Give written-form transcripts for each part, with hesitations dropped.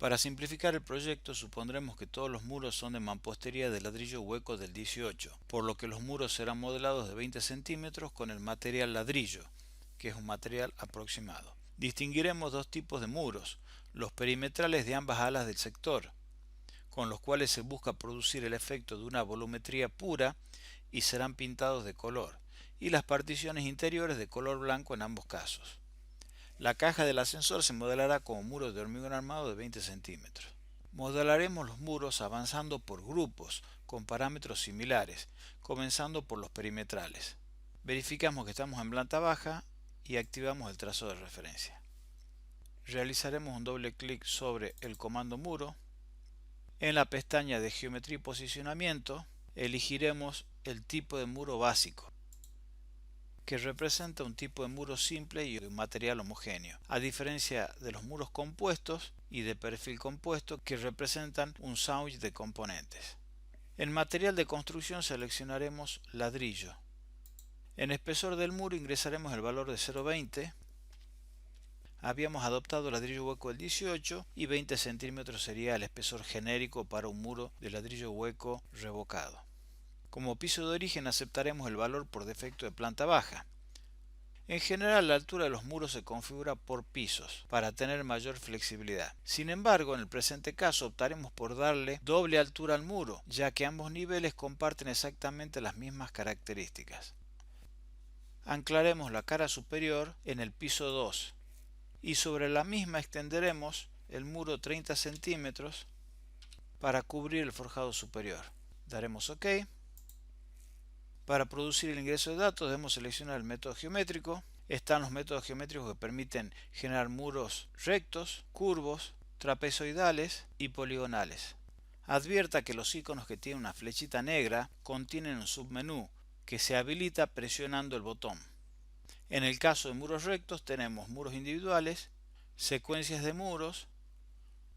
Para simplificar el proyecto, supondremos que todos los muros son de mampostería de ladrillo hueco del 18, por lo que los muros serán modelados de 20 centímetros con el material ladrillo, que es un material aproximado. Distinguiremos dos tipos de muros, los perimetrales de ambas alas del sector, con los cuales se busca producir el efecto de una volumetría pura y serán pintados de color, y las particiones interiores de color blanco en ambos casos. La caja del ascensor se modelará como muro de hormigón armado de 20 centímetros. Modelaremos los muros avanzando por grupos con parámetros similares, comenzando por los perimetrales. Verificamos que estamos en planta baja y activamos el trazo de referencia. Realizaremos un doble clic sobre el comando muro. En la pestaña de geometría y posicionamiento elegiremos el tipo de muro básico, que representa un tipo de muro simple y un material homogéneo, a diferencia de los muros compuestos y de perfil compuesto que representan un sándwich de componentes. En material de construcción seleccionaremos ladrillo. En espesor del muro ingresaremos el valor de 0,20. Habíamos adoptado ladrillo hueco del 18 y 20 centímetros sería el espesor genérico para un muro de ladrillo hueco revocado. Como piso de origen aceptaremos el valor por defecto de planta baja. En general, la altura de los muros se configura por pisos para tener mayor flexibilidad. Sin embargo, en el presente caso optaremos por darle doble altura al muro, ya que ambos niveles comparten exactamente las mismas características. Anclaremos la cara superior en el piso 2 y sobre la misma extenderemos el muro 30 centímetros para cubrir el forjado superior. Daremos OK. Para producir el ingreso de datos debemos seleccionar el método geométrico. Están los métodos geométricos que permiten generar muros rectos, curvos, trapezoidales y poligonales. Advierta que los iconos que tienen una flechita negra contienen un submenú que se habilita presionando el botón. En el caso de muros rectos tenemos muros individuales, secuencias de muros,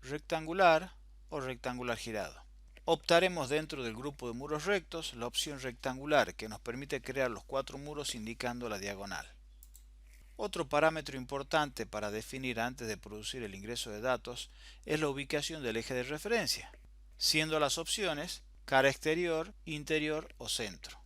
rectangular o rectangular girado. Optaremos dentro del grupo de muros rectos la opción rectangular, que nos permite crear los 4 muros indicando la diagonal. Otro parámetro importante para definir antes de producir el ingreso de datos es la ubicación del eje de referencia, siendo las opciones cara exterior, interior o centro.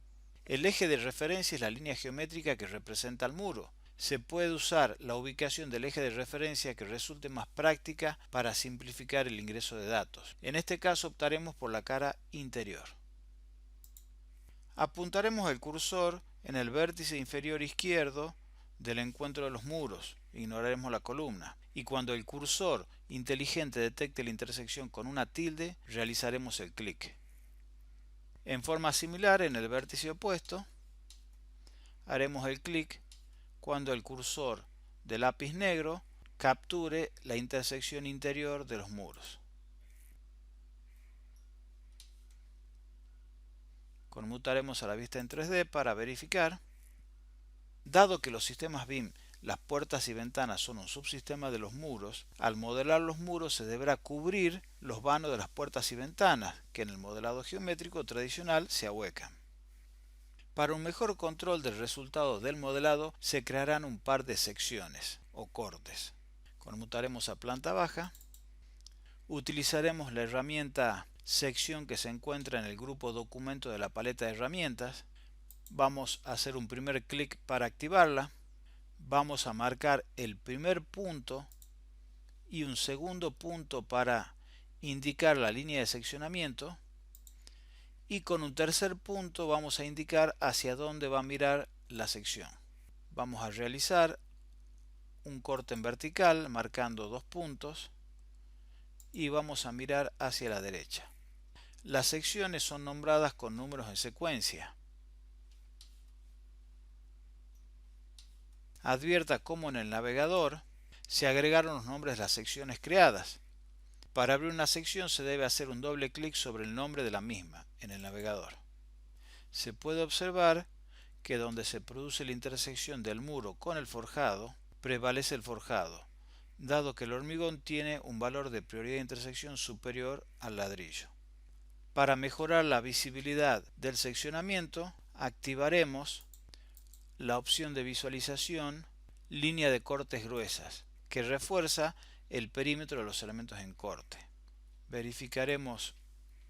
El eje de referencia es la línea geométrica que representa el muro. Se puede usar la ubicación del eje de referencia que resulte más práctica para simplificar el ingreso de datos. En este caso optaremos por la cara interior. Apuntaremos el cursor en el vértice inferior izquierdo del encuentro de los muros. Ignoraremos la columna. Y cuando el cursor inteligente detecte la intersección con una tilde, realizaremos el clic. En forma similar, en el vértice opuesto, haremos el clic cuando el cursor del lápiz negro capture la intersección interior de los muros. Conmutaremos a la vista en 3D para verificar. Dado que los sistemas BIM, las puertas y ventanas son un subsistema de los muros, al modelar los muros se deberá cubrir los vanos de las puertas y ventanas, que en el modelado geométrico tradicional se ahuecan. Para un mejor control del resultado del modelado se crearán un par de secciones o cortes. Conmutaremos a planta baja. Utilizaremos la herramienta sección que se encuentra en el grupo documento de la paleta de herramientas. Vamos a hacer un primer clic para activarla. Vamos a marcar el primer punto y un segundo punto para indicar la línea de seccionamiento. Y con un tercer punto vamos a indicar hacia dónde va a mirar la sección. Vamos a realizar un corte en vertical marcando 2 puntos y vamos a mirar hacia la derecha. Las secciones son nombradas con números en secuencia. Advierta cómo en el navegador se agregaron los nombres de las secciones creadas. Para abrir una sección se debe hacer un doble clic sobre el nombre de la misma en el navegador. Se puede observar que donde se produce la intersección del muro con el forjado, prevalece el forjado, dado que el hormigón tiene un valor de prioridad de intersección superior al ladrillo. Para mejorar la visibilidad del seccionamiento, activaremos la opción de visualización línea de cortes gruesas, que refuerza el perímetro de los elementos en corte. Verificaremos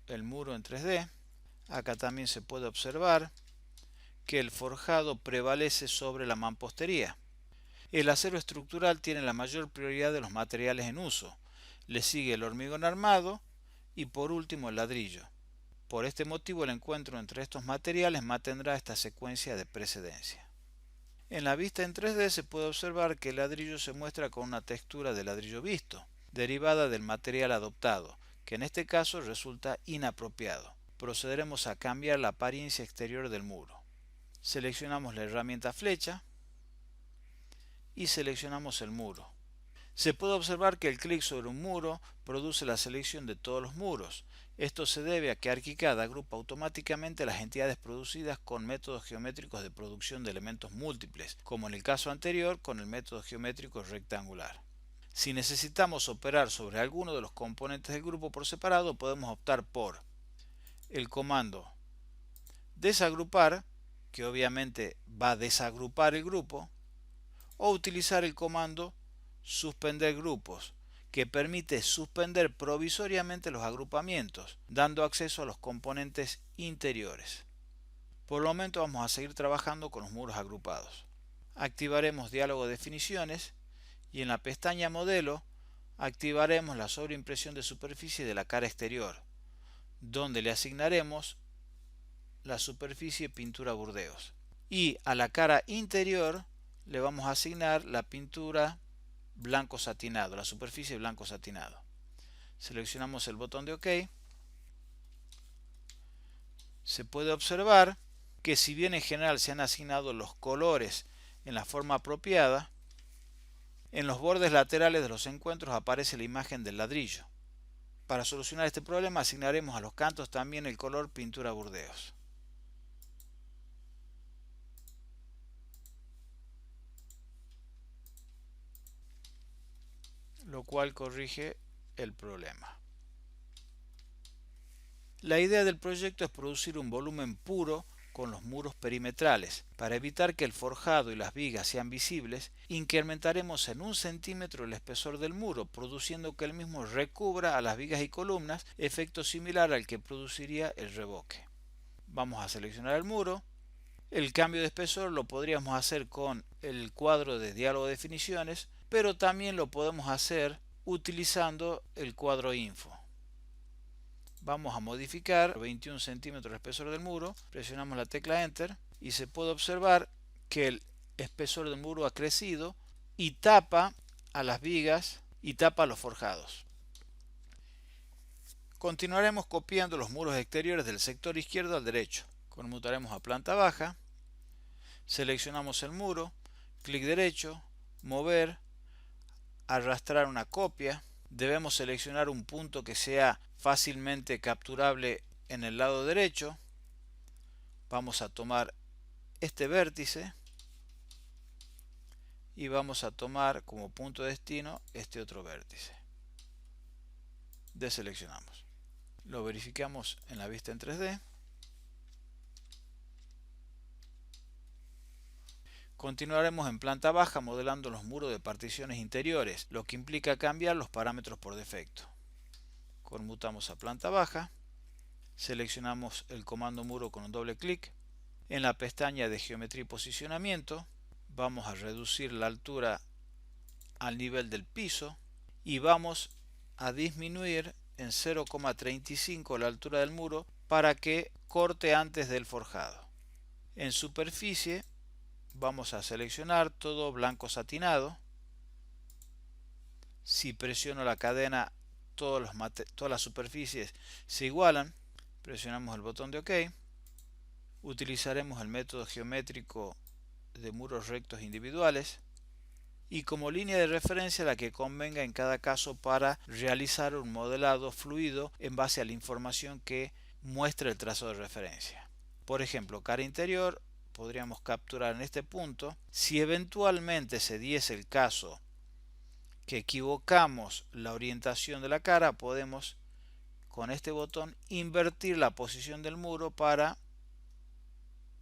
el muro en 3D. Acá también se puede observar que el forjado prevalece sobre la mampostería. El acero estructural tiene la mayor prioridad de los materiales en uso. Le sigue el hormigón armado y por último el ladrillo. Por este motivo el encuentro entre estos materiales mantendrá esta secuencia de precedencia. En la vista en 3D se puede observar que el ladrillo se muestra con una textura de ladrillo visto, derivada del material adoptado, que en este caso resulta inapropiado. Procederemos a cambiar la apariencia exterior del muro. Seleccionamos la herramienta flecha y seleccionamos el muro. Se puede observar que el clic sobre un muro produce la selección de todos los muros. Esto se debe a que ArchiCAD agrupa automáticamente las entidades producidas con métodos geométricos de producción de elementos múltiples, como en el caso anterior con el método geométrico rectangular. Si necesitamos operar sobre alguno de los componentes del grupo por separado, podemos optar por el comando desagrupar, que obviamente va a desagrupar el grupo, o utilizar el comando suspender grupos, que permite suspender provisoriamente los agrupamientos, dando acceso a los componentes interiores. Por el momento vamos a seguir trabajando con los muros agrupados. Activaremos diálogo de definiciones y en la pestaña modelo activaremos la sobreimpresión de superficie de la cara exterior, donde le asignaremos la superficie pintura Burdeos. Y a la cara interior le vamos a asignar la pintura blanco satinado, la superficie blanco satinado. Seleccionamos el botón de OK. Se puede observar que si bien en general se han asignado los colores en la forma apropiada, en los bordes laterales de los encuentros aparece la imagen del ladrillo. Para solucionar este problema asignaremos a los cantos también el color pintura Burdeos, lo cual corrige el problema. La idea del proyecto es producir un volumen puro con los muros perimetrales. Para evitar que el forjado y las vigas sean visibles, incrementaremos en 1 centímetro el espesor del muro, produciendo que el mismo recubra a las vigas y columnas, efecto similar al que produciría el revoque. Vamos a seleccionar el muro. El cambio de espesor lo podríamos hacer con el cuadro de diálogo de definiciones, pero también lo podemos hacer utilizando el cuadro info. Vamos a modificar 21 centímetros el espesor del muro, presionamos la tecla Enter y se puede observar que el espesor del muro ha crecido y tapa a las vigas y tapa a los forjados. Continuaremos copiando los muros exteriores del sector izquierdo al derecho. Conmutaremos a planta baja, seleccionamos el muro, clic derecho, mover, arrastrar una copia. Debemos seleccionar un punto que sea fácilmente capturable en el lado derecho. Vamos a tomar este vértice y vamos a tomar como punto de destino este otro vértice. Deseleccionamos. Lo verificamos en la vista en 3D. Continuaremos en planta baja modelando los muros de particiones interiores, lo que implica cambiar los parámetros por defecto. Conmutamos a planta baja, seleccionamos el comando muro con un doble clic. En la pestaña de geometría y posicionamiento vamos a reducir la altura al nivel del piso y vamos a disminuir en 0,35 la altura del muro para que corte antes del forjado. En superficie vamos a seleccionar todo blanco satinado. Si presiono la cadena, todas las superficies se igualan. Presionamos el botón de OK. Utilizaremos el método geométrico de muros rectos individuales y como línea de referencia la que convenga en cada caso para realizar un modelado fluido en base a la información que muestra el trazo de referencia. Por ejemplo, cara interior podríamos capturar en este punto. Si eventualmente se diese el caso que equivocamos la orientación de la cara, podemos con este botón invertir la posición del muro para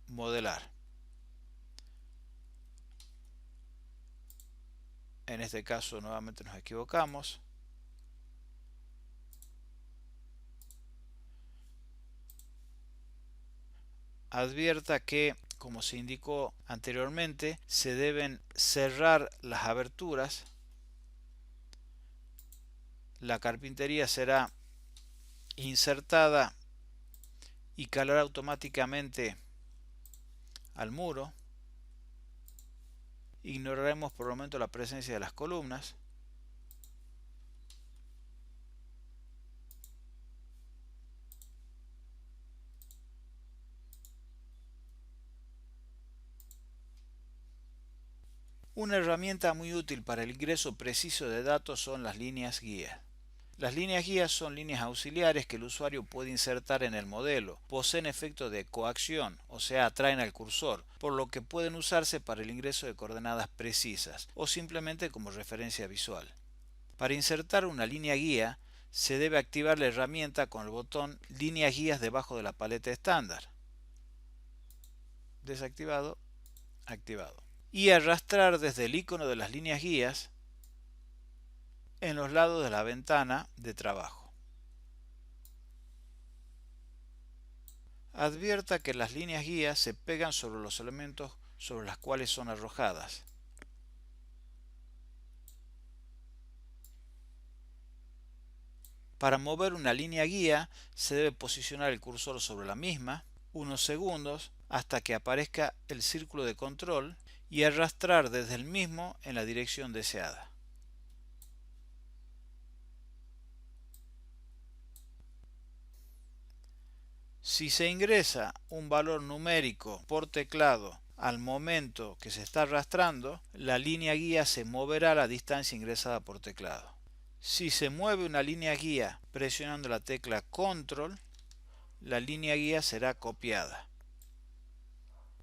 modelar. En este caso nuevamente nos equivocamos. Advierta que, como se indicó anteriormente, se deben cerrar las aberturas. La carpintería será insertada y calará automáticamente al muro. Ignoraremos por el momento la presencia de las columnas. Una herramienta muy útil para el ingreso preciso de datos son las líneas guía. Las líneas guías son líneas auxiliares que el usuario puede insertar en el modelo. Poseen efecto de coacción, o sea, atraen al cursor, por lo que pueden usarse para el ingreso de coordenadas precisas o simplemente como referencia visual. Para insertar una línea guía, se debe activar la herramienta con el botón Líneas guías debajo de la paleta estándar. Desactivado, activado. Y arrastrar desde el icono de las líneas guías en los lados de la ventana de trabajo. Advierta que las líneas guías se pegan sobre los elementos sobre los cuales son arrojadas. Para mover una línea guía se debe posicionar el cursor sobre la misma unos segundos hasta que aparezca el círculo de control y arrastrar desde el mismo en la dirección deseada. Si se ingresa un valor numérico por teclado al momento que se está arrastrando, la línea guía se moverá a la distancia ingresada por teclado. Si se mueve una línea guía presionando la tecla Control, la línea guía será copiada.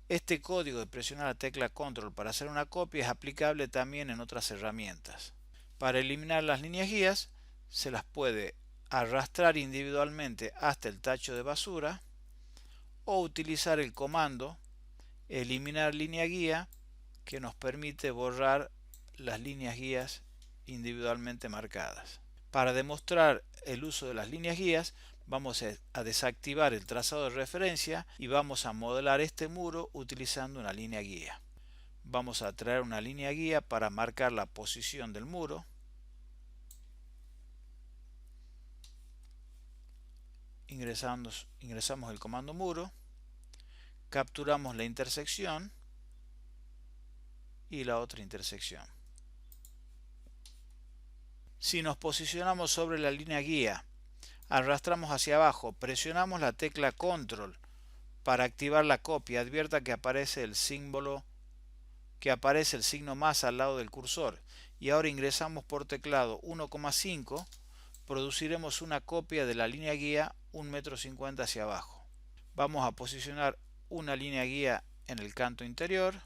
Este código de presionar la tecla Control para hacer una copia es aplicable también en otras herramientas. Para eliminar las líneas guías, se las puede arrastrar individualmente hasta el tacho de basura o utilizar el comando eliminar línea guía, que nos permite borrar las líneas guías individualmente marcadas. Para demostrar el uso de las líneas guías, vamos a desactivar el trazado de referencia y vamos a modelar este muro utilizando una línea guía. Vamos a traer una línea guía para marcar la posición del muro. Ingresamos el comando muro, capturamos la intersección y la otra intersección. Si nos posicionamos sobre la línea guía, arrastramos hacia abajo, presionamos la tecla Control para activar la copia, advierta que aparece el signo más al lado del cursor, y ahora ingresamos por teclado 1,5, produciremos una copia de la línea guía 1,50 m hacia abajo. Vamos a posicionar una línea guía en el canto interior,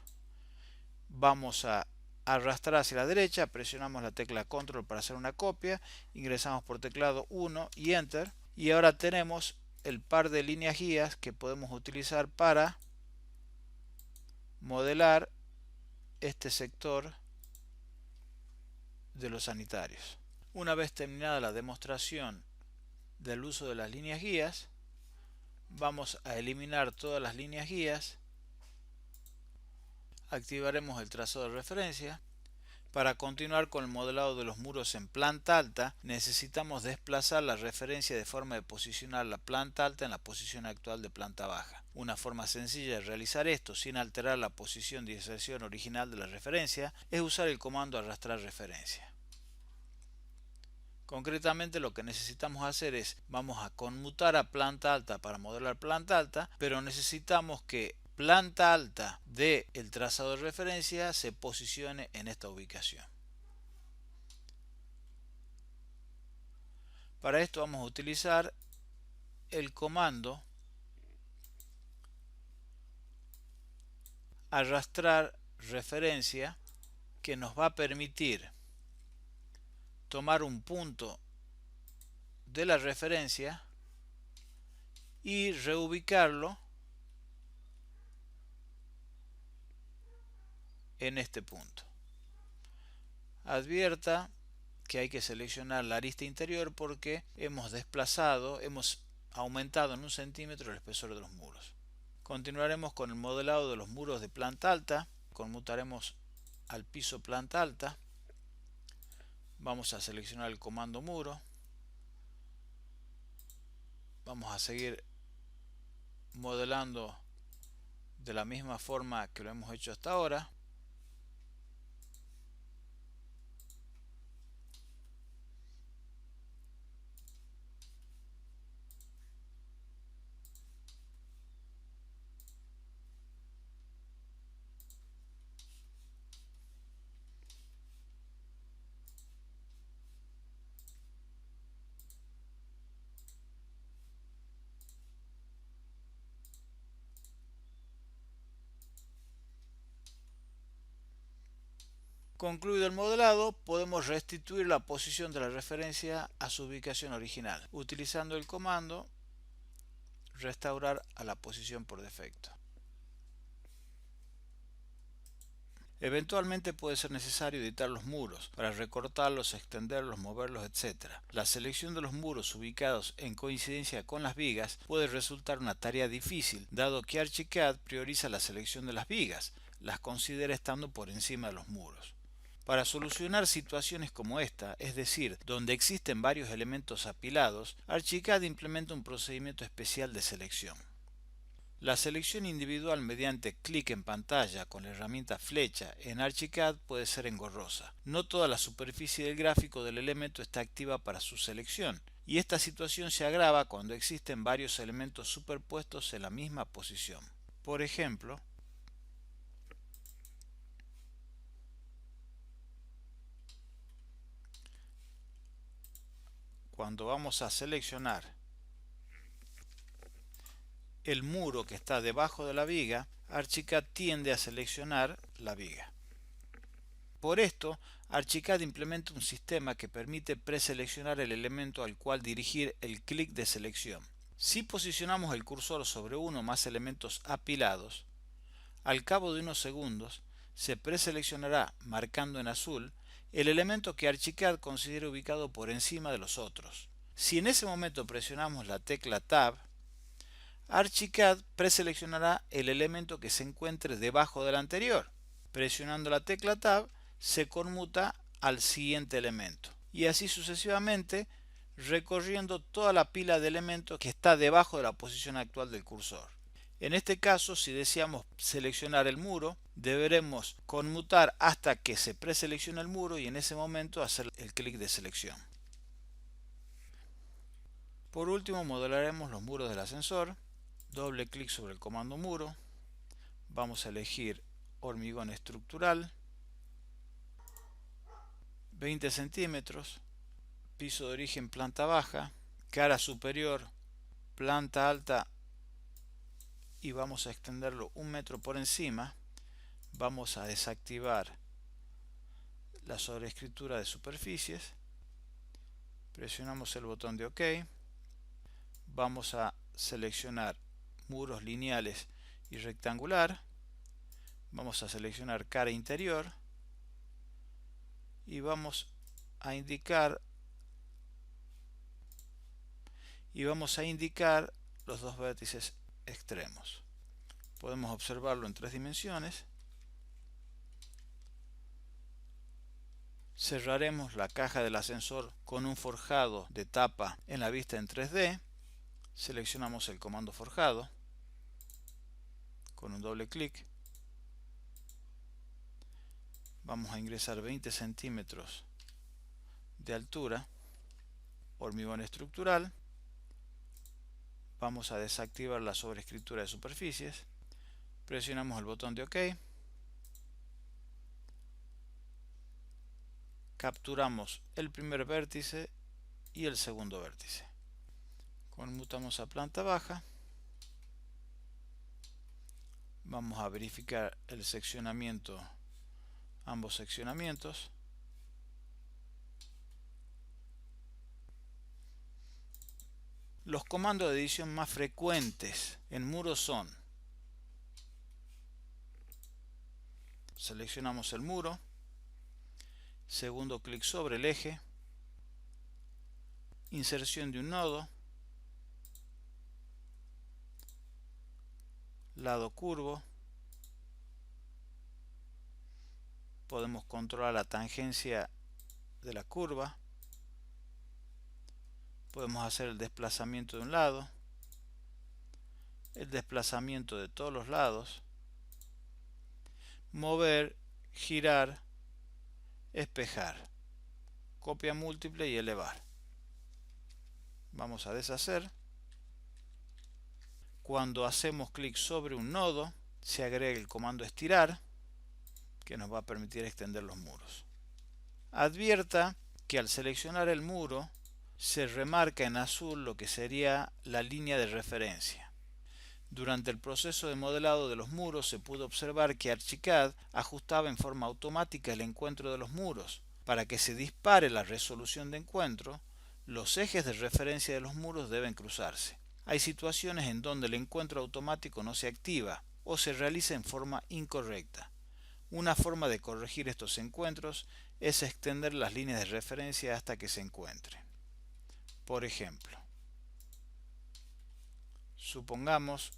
vamos a arrastrar hacia la derecha, presionamos la tecla Control para hacer una copia, ingresamos por teclado 1 y Enter, y ahora tenemos el par de líneas guías que podemos utilizar para modelar este sector de los sanitarios. Una vez terminada la demostración del uso de las líneas guías, vamos a eliminar todas las líneas guías, activaremos el trazado de referencia. Para continuar con el modelado de los muros en planta alta, necesitamos desplazar la referencia de forma de posicionar la planta alta en la posición actual de planta baja. Una forma sencilla de realizar esto sin alterar la posición de inserción original de la referencia es usar el comando arrastrar referencia. Concretamente lo que necesitamos hacer es, vamos a conmutar a planta alta para modelar planta alta, pero necesitamos que planta alta del trazado de referencia se posicione en esta ubicación. Para esto vamos a utilizar el comando arrastrar referencia, que nos va a permitir tomar un punto de la referencia y reubicarlo en este punto. Advierta que hay que seleccionar la arista interior porque hemos aumentado en 1 centímetro el espesor de los muros. Continuaremos con el modelado de los muros de planta alta. Conmutaremos al piso planta alta. Vamos a seleccionar el comando muro. Vamos a seguir modelando de la misma forma que lo hemos hecho hasta ahora. Concluido el modelado, podemos restituir la posición de la referencia a su ubicación original, utilizando el comando restaurar a la posición por defecto. Eventualmente puede ser necesario editar los muros para recortarlos, extenderlos, moverlos, etc. La selección de los muros ubicados en coincidencia con las vigas puede resultar una tarea difícil, dado que Archicad prioriza la selección de las vigas, las considera estando por encima de los muros. Para solucionar situaciones como esta, es decir, donde existen varios elementos apilados, Archicad implementa un procedimiento especial de selección. La selección individual mediante clic en pantalla con la herramienta flecha en Archicad puede ser engorrosa. No toda la superficie del gráfico del elemento está activa para su selección, y esta situación se agrava cuando existen varios elementos superpuestos en la misma posición. Por ejemplo, cuando vamos a seleccionar el muro que está debajo de la viga, Archicad tiende a seleccionar la viga. Por esto, Archicad implementa un sistema que permite preseleccionar el elemento al cual dirigir el clic de selección. Si posicionamos el cursor sobre uno o más elementos apilados, al cabo de unos segundos se preseleccionará, marcando en azul, el elemento que Archicad considera ubicado por encima de los otros. Si en ese momento presionamos la tecla Tab, Archicad preseleccionará el elemento que se encuentre debajo del anterior. Presionando la tecla Tab se conmuta al siguiente elemento, y así sucesivamente, recorriendo toda la pila de elementos que está debajo de la posición actual del cursor. En este caso, si deseamos seleccionar el muro, deberemos conmutar hasta que se preseleccione el muro y en ese momento hacer el clic de selección. Por último, modelaremos los muros del ascensor. Doble clic sobre el comando muro. Vamos a elegir hormigón estructural. 20 centímetros. Piso de origen planta baja. Cara superior planta alta. Y vamos a extenderlo 1 metro por encima. Vamos a desactivar la sobreescritura de superficies. Presionamos el botón de OK. Vamos a seleccionar muros lineales y rectangular. Vamos a seleccionar cara interior y vamos a indicar los dos vértices extremos. Podemos observarlo en 3 dimensiones. Cerraremos la caja del ascensor con un forjado de tapa en la vista en 3D. Seleccionamos el comando forjado con un doble clic. Vamos a ingresar 20 centímetros de altura, hormigón estructural. Vamos a desactivar la sobreescritura de superficies. Presionamos el botón de OK. Capturamos el primer vértice y el segundo vértice. Conmutamos a planta baja. Vamos a verificar el seccionamiento, ambos seccionamientos. Los comandos de edición más frecuentes en muros son: seleccionamos el muro, segundo clic sobre el eje, inserción de un nodo, lado curvo, podemos controlar la tangencia de la curva, podemos hacer el desplazamiento de un lado, el desplazamiento de todos los lados, mover, girar, espejar, copia múltiple y elevar. Vamos a deshacer. Cuando hacemos clic sobre un nodo, se agrega el comando estirar, que nos va a permitir extender los muros. Advierta que al seleccionar el muro, se remarca en azul lo que sería la línea de referencia. Durante el proceso de modelado de los muros se pudo observar que Archicad ajustaba en forma automática el encuentro de los muros. Para que se dispare la resolución de encuentro, los ejes de referencia de los muros deben cruzarse. Hay situaciones en donde el encuentro automático no se activa o se realiza en forma incorrecta. Una forma de corregir estos encuentros es extender las líneas de referencia hasta que se encuentren. Por ejemplo, supongamos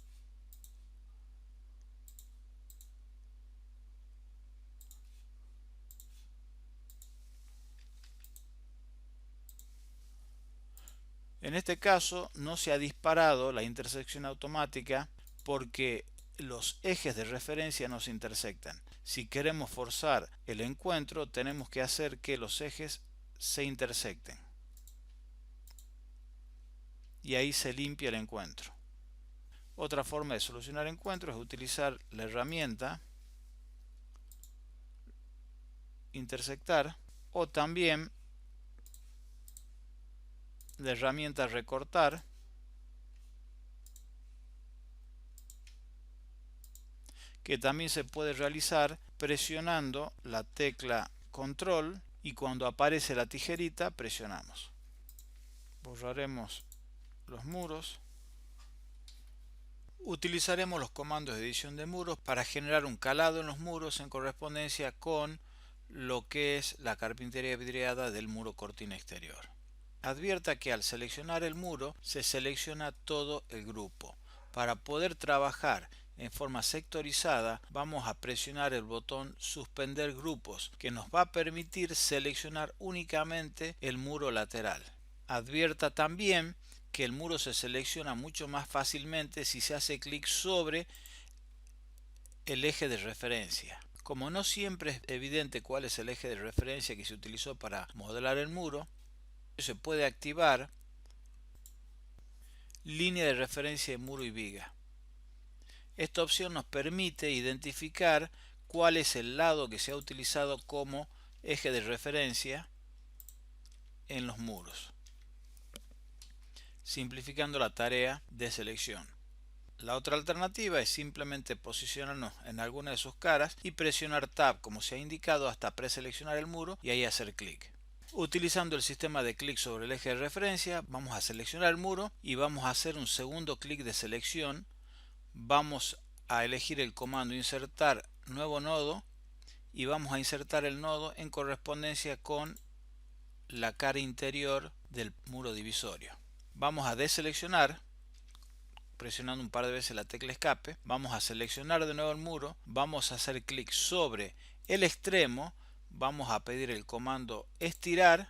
en este caso no se ha disparado la intersección automática porque los ejes de referencia no se intersectan. Si queremos forzar el encuentro, tenemos que hacer que los ejes se intersecten. Y ahí se limpia el encuentro. Otra forma de solucionar encuentros es utilizar la herramienta intersectar o también la herramienta recortar, que también se puede realizar presionando la tecla control y cuando aparece la tijerita presionamos. Borraremos los muros. Utilizaremos los comandos de edición de muros para generar un calado en los muros en correspondencia con lo que es la carpintería vidriada del muro cortina exterior. Advierta que al seleccionar el muro se selecciona todo el grupo. Para poder trabajar en forma sectorizada vamos a presionar el botón suspender grupos, que nos va a permitir seleccionar únicamente el muro lateral. Advierta también que el muro se selecciona mucho más fácilmente si se hace clic sobre el eje de referencia. Como no siempre es evidente cuál es el eje de referencia que se utilizó para modelar el muro, se puede activar línea de referencia de muro y viga. Esta opción nos permite identificar cuál es el lado que se ha utilizado como eje de referencia en los muros, simplificando la tarea de selección. La otra alternativa es simplemente posicionarnos en alguna de sus caras y presionar Tab como se ha indicado hasta preseleccionar el muro y ahí hacer clic. Utilizando el sistema de clic sobre el eje de referencia, vamos a seleccionar el muro y vamos a hacer un segundo clic de selección. Vamos a elegir el comando insertar nuevo nodo y vamos a insertar el nodo en correspondencia con la cara interior del muro divisorio. Vamos a deseleccionar presionando un par de veces la tecla escape. Vamos a seleccionar de nuevo el muro, vamos a hacer clic sobre el extremo, vamos a pedir el comando estirar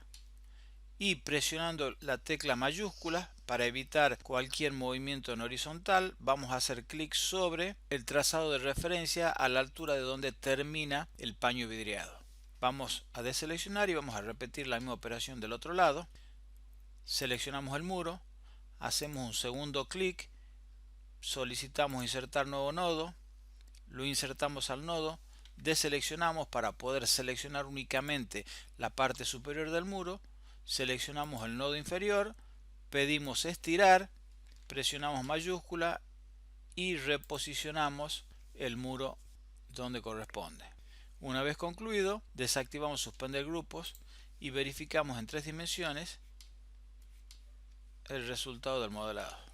y presionando la tecla mayúscula para evitar cualquier movimiento en horizontal vamos a hacer clic sobre el trazado de referencia a la altura de donde termina el paño vidriado. Vamos a deseleccionar y vamos a repetir la misma operación del otro lado. Seleccionamos el muro, hacemos un segundo clic, solicitamos insertar nuevo nodo, lo insertamos al nodo, deseleccionamos para poder seleccionar únicamente la parte superior del muro, seleccionamos el nodo inferior, pedimos estirar, presionamos mayúscula y reposicionamos el muro donde corresponde. Una vez concluido, desactivamos suspender grupos y verificamos en 3 dimensiones el resultado del modelado.